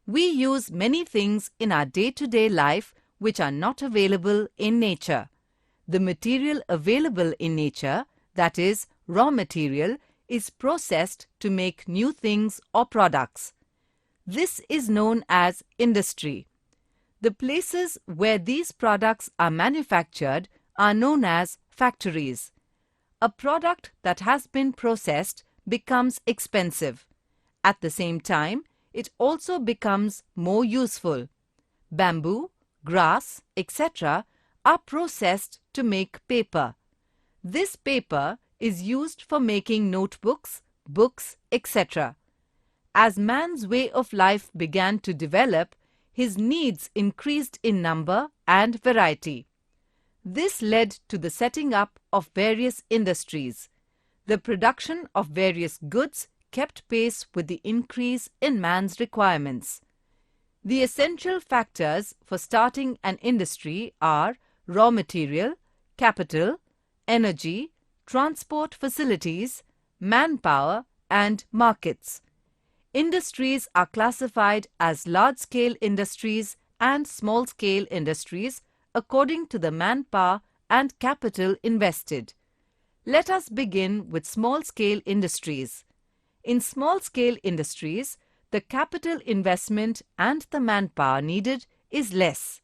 We use many things in our day-to-day life which are not available in nature. The material available in nature, that is, raw material, is processed to make new things or products. This is known as industry. The places where these products are manufactured are known as factories. A product that has been processed becomes expensive. At the same time, it also becomes more useful. Bamboo, grass, etc. are processed to make paper. This paper is used for making notebooks, books, etc. As man's way of life began to develop, his needs increased in number and variety. This led to the setting up of various industries. The production of various goods kept pace with the increase in man's requirements. The essential factors for starting an industry are raw material, capital, energy, transport facilities, manpower, and markets. Industries are classified as large-scale industries and small-scale industries according to the manpower and capital invested. Let us begin with small-scale industries. In small-scale industries, the capital investment and the manpower needed is less.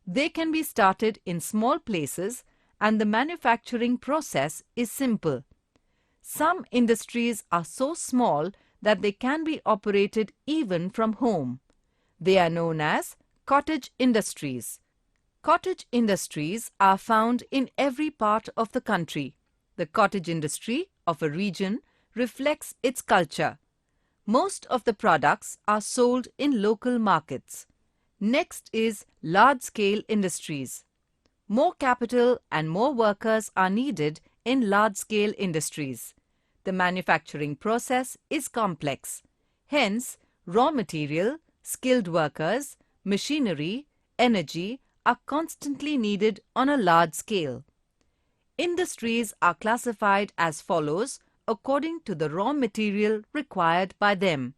They can be started in small places and the manufacturing process is simple. Some industries are so small that they can be operated even from home. They are known as cottage industries. Cottage industries are found in every part of the country. The cottage industry of a region reflects its culture. Most of the products are sold in local markets. Next is large-scale industries. More capital and more workers are needed in large-scale industries. The manufacturing process is complex. Hence, raw material, skilled workers, machinery, energy are constantly needed on a large scale. Industries are classified as follows according to the raw material required by them.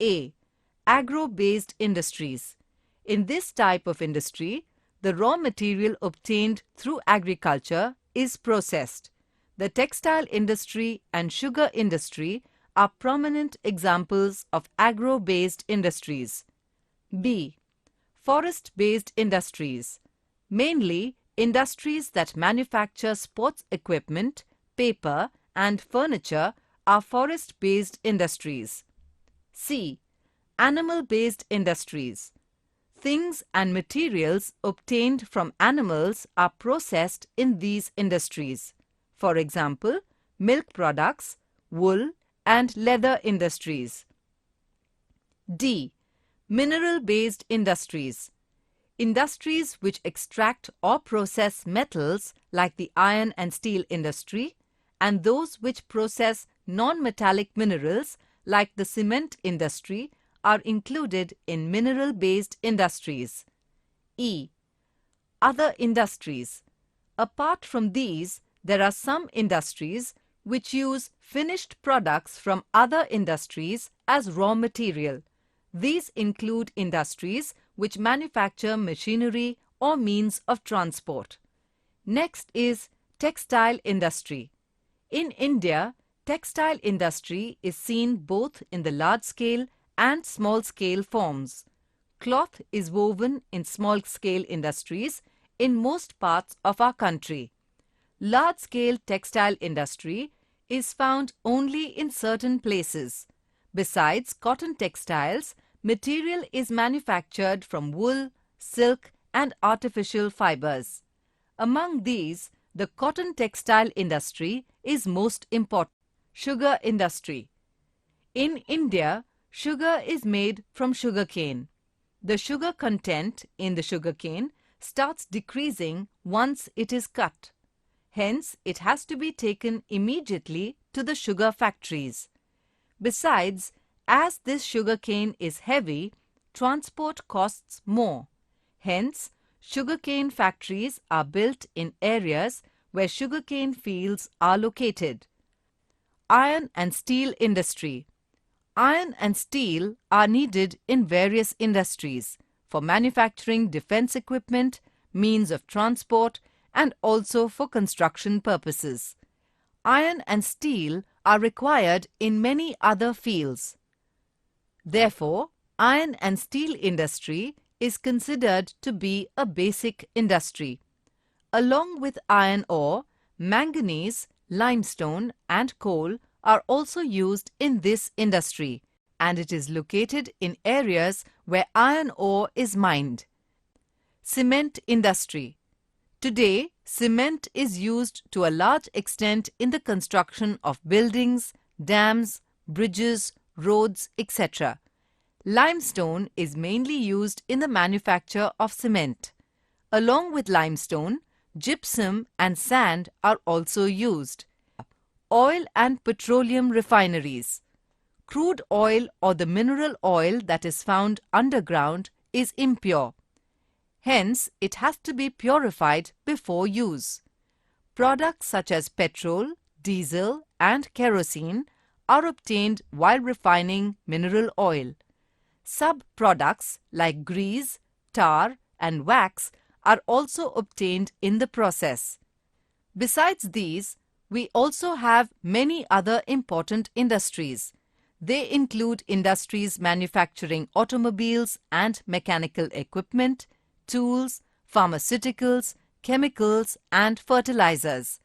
A. Agro-based industries. In this type of industry, the raw material obtained through agriculture is processed. The textile industry and sugar industry are prominent examples of agro-based industries. B. Forest-based industries. Mainly, industries that manufacture sports equipment, paper, and furniture are forest-based industries. C. Animal-based industries. Things and materials obtained from animals are processed in these industries. For example, milk products, wool, and leather industries. D. Mineral-based industries. Industries which extract or process metals like the iron and steel industry, and those which process non-metallic minerals like the cement industry are included in mineral-based industries. E. Other industries. Apart from these, there are some industries which use finished products from other industries as raw material. These include industries which manufacture machinery or means of transport. Next is textile industry. In India, textile industry is seen both in the large-scale and small-scale forms. Cloth is woven in small-scale industries in most parts of our country. Large-scale textile industry is found only in certain places. Besides cotton textiles, material is manufactured from wool, silk, and artificial fibers. Among these, the cotton textile industry is most important. Sugar industry. In India, sugar is made from sugarcane. The sugar content in the sugarcane starts decreasing once it is cut. Hence, it has to be taken immediately to the sugar factories. Besides, as this sugarcane is heavy, transport costs more. Hence, sugarcane factories are built in areas where sugarcane fields are located. Iron and steel industry. Iron and steel are needed in various industries for manufacturing defense equipment, means of transport, and also for construction purposes. Iron and steel are required in many other fields. Therefore, iron and steel industry is considered to be a basic industry. Along with iron ore, manganese, limestone and coal are also used in this industry, and it is located in areas where iron ore is mined. Cement industry. Today, cement is used to a large extent in the construction of buildings, dams, bridges, roads, etc. Limestone is mainly used in the manufacture of cement. Along with limestone, gypsum and sand are also used. Oil and petroleum refineries. Crude oil or the mineral oil that is found underground is impure. Hence, it has to be purified before use. Products such as petrol, diesel and kerosene are obtained while refining mineral oil. Sub-products like grease, tar and wax are also obtained in the process. Besides these, we also have many other important industries. They include industries manufacturing automobiles and mechanical equipment, tools, pharmaceuticals, chemicals and fertilizers.